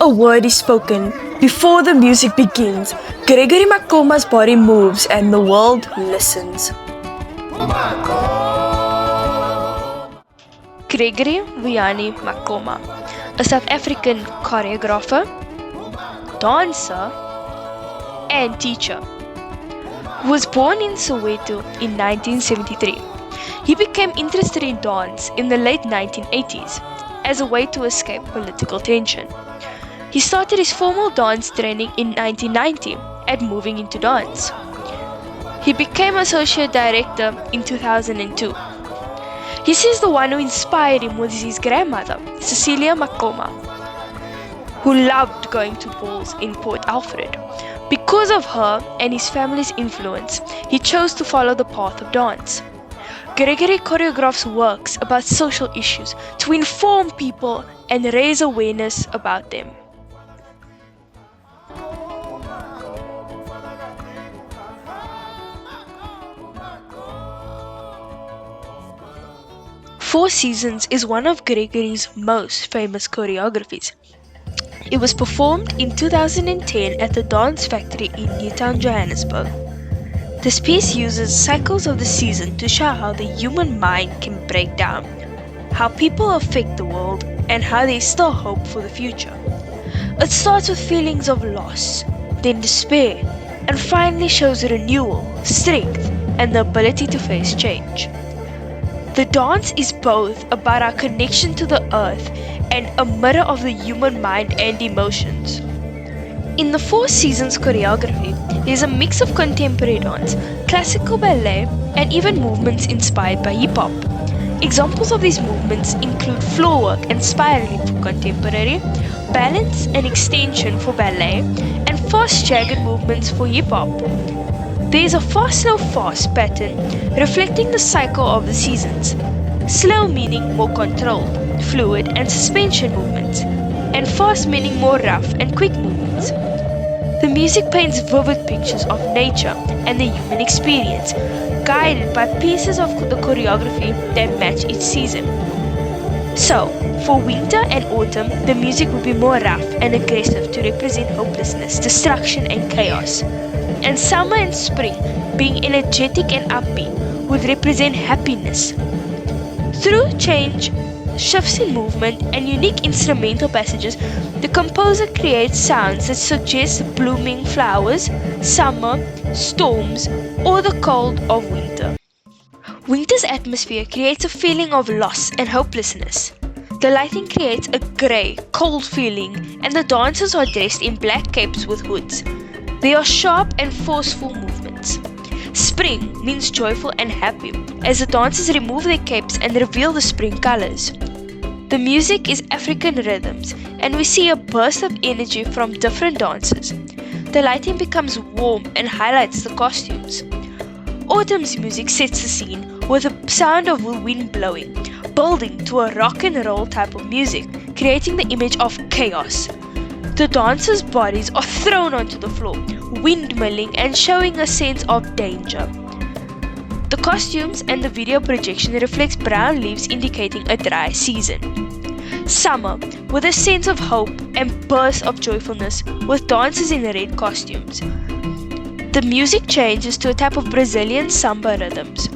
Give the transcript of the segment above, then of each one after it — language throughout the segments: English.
a word is spoken, before the music begins, Gregory Maqoma's body moves and the world listens. Gregory Maqoma, a South African choreographer, dancer, and teacher, was born in Soweto in 1973. He became interested in dance in the late 1980s as a way to escape political tension. He started his formal dance training in 1990 and moving into dance. He became associate director in 2002. He says the one who inspired him was his grandmother, Cecilia Maqoma, who loved going to balls in Port Alfred. Because of her and his family's influence, he chose to follow the path of dance. Gregory choreographs works about social issues to inform people and raise awareness about them. Four Seasons is one of Gregory's most famous choreographies. It was performed in 2010 at the Dance Factory in Newtown, Johannesburg. This piece uses cycles of the season to show how the human mind can break down, how people affect the world, and how there is still hope for the future. It starts with feelings of loss, then despair, and finally shows renewal, strength, and the ability to face change. The dance is both about our connection to the earth and a mirror of the human mind and emotions. In the Four Seasons choreography, there is a mix of contemporary dance, classical ballet, and even movements inspired by hip-hop. Examples of these movements include floor work and spiraling for contemporary, balance and extension for ballet, and fast jagged movements for hip-hop. There is a fast-slow-fast pattern reflecting the cycle of the seasons. Slow meaning more controlled, fluid and suspension movements, and fast meaning more rough and quick movements. The music paints vivid pictures of nature and the human experience, guided by pieces of the choreography that match each season. So, for winter and autumn, the music will be more rough and aggressive to represent hopelessness, destruction and chaos. And summer and spring, being energetic and upbeat, would represent happiness. Through change, shifts in movement, and unique instrumental passages, the composer creates sounds that suggest blooming flowers, summer, storms, or the cold of winter. Winter's atmosphere creates a feeling of loss and hopelessness. The lighting creates a grey, cold feeling, and the dancers are dressed in black capes with hoods. They are sharp and forceful movements. Spring means joyful and happy, as the dancers remove their capes and reveal the spring colors. The music is African rhythms, and we see a burst of energy from different dances. The lighting becomes warm and highlights the costumes. Autumn's music sets the scene with the sound of the wind blowing, building to a rock and roll type of music, creating the image of chaos. The dancers' bodies are thrown onto the floor, windmilling and showing a sense of danger. The costumes and the video projection reflects brown leaves indicating a dry season. Summer, with a sense of hope and bursts of joyfulness, with dancers in red costumes. The music changes to a type of Brazilian samba rhythms.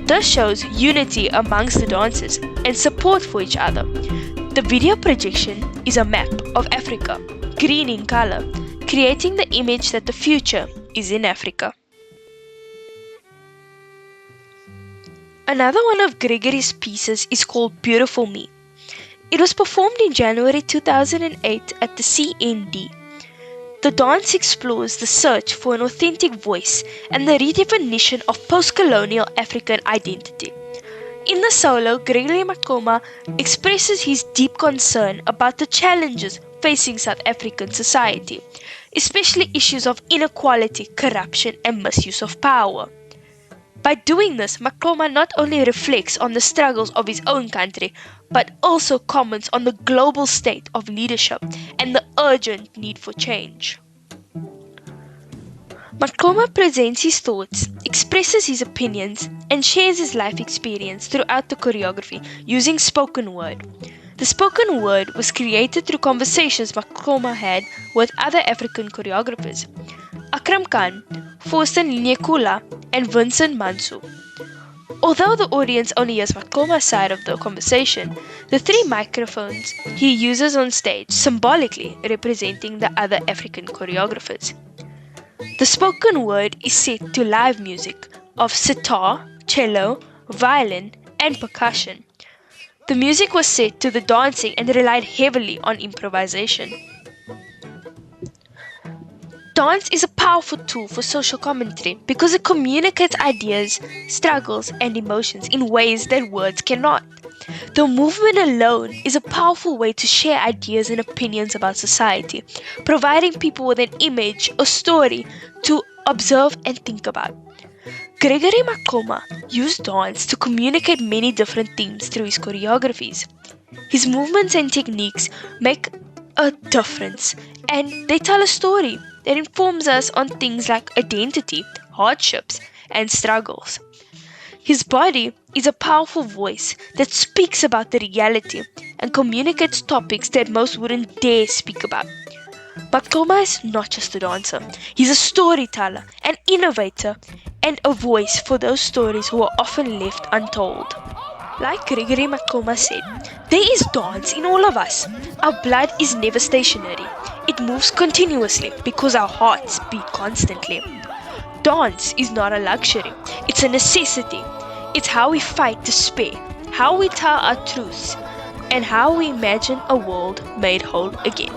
This shows unity amongst the dancers and support for each other. The video projection is a map of Africa, green in color, creating the image that the future is in Africa. Another one of Gregory's pieces is called Beautiful Me. It was performed in January 2008 at the CND. The dance explores the search for an authentic voice and the redefinition of post-colonial African identity. In the solo, Gregory Maqoma expresses his deep concern about the challenges facing South African society, especially issues of inequality, corruption, and misuse of power. By doing this, Maqoma not only reflects on the struggles of his own country, but also comments on the global state of leadership and the urgent need for change. Maqoma presents his thoughts, expresses his opinions, and shares his life experience throughout the choreography using spoken word. The spoken word was created through conversations Maqoma had with other African choreographers, Akram Khan, Faustin Nyekula, and Vincent Mansu. Although the audience only hears Maqoma's side of the conversation, the three microphones he uses on stage symbolically representing the other African choreographers. The spoken word is set to live music of sitar, cello, violin, and percussion. The music was set to the dancing and relied heavily on improvisation. Dance is a powerful tool for social commentary because it communicates ideas, struggles, and emotions in ways that words cannot. The movement alone is a powerful way to share ideas and opinions about society, providing people with an image or story to observe and think about. Gregory Maqoma used dance to communicate many different themes through his choreographies. His movements and techniques make a difference, and they tell a story that informs us on things like identity, hardships, and struggles. His body is a powerful voice that speaks about the reality and communicates topics that most wouldn't dare speak about. Maqoma is not just a dancer, he's a storyteller, an innovator, and a voice for those stories who are often left untold. Like Gregory Maqoma said, there is dance in all of us. Our blood is never stationary. It moves continuously because our hearts beat constantly. Dance is not a luxury, it's a necessity. It's how we fight despair, how we tell our truths, and how we imagine a world made whole again.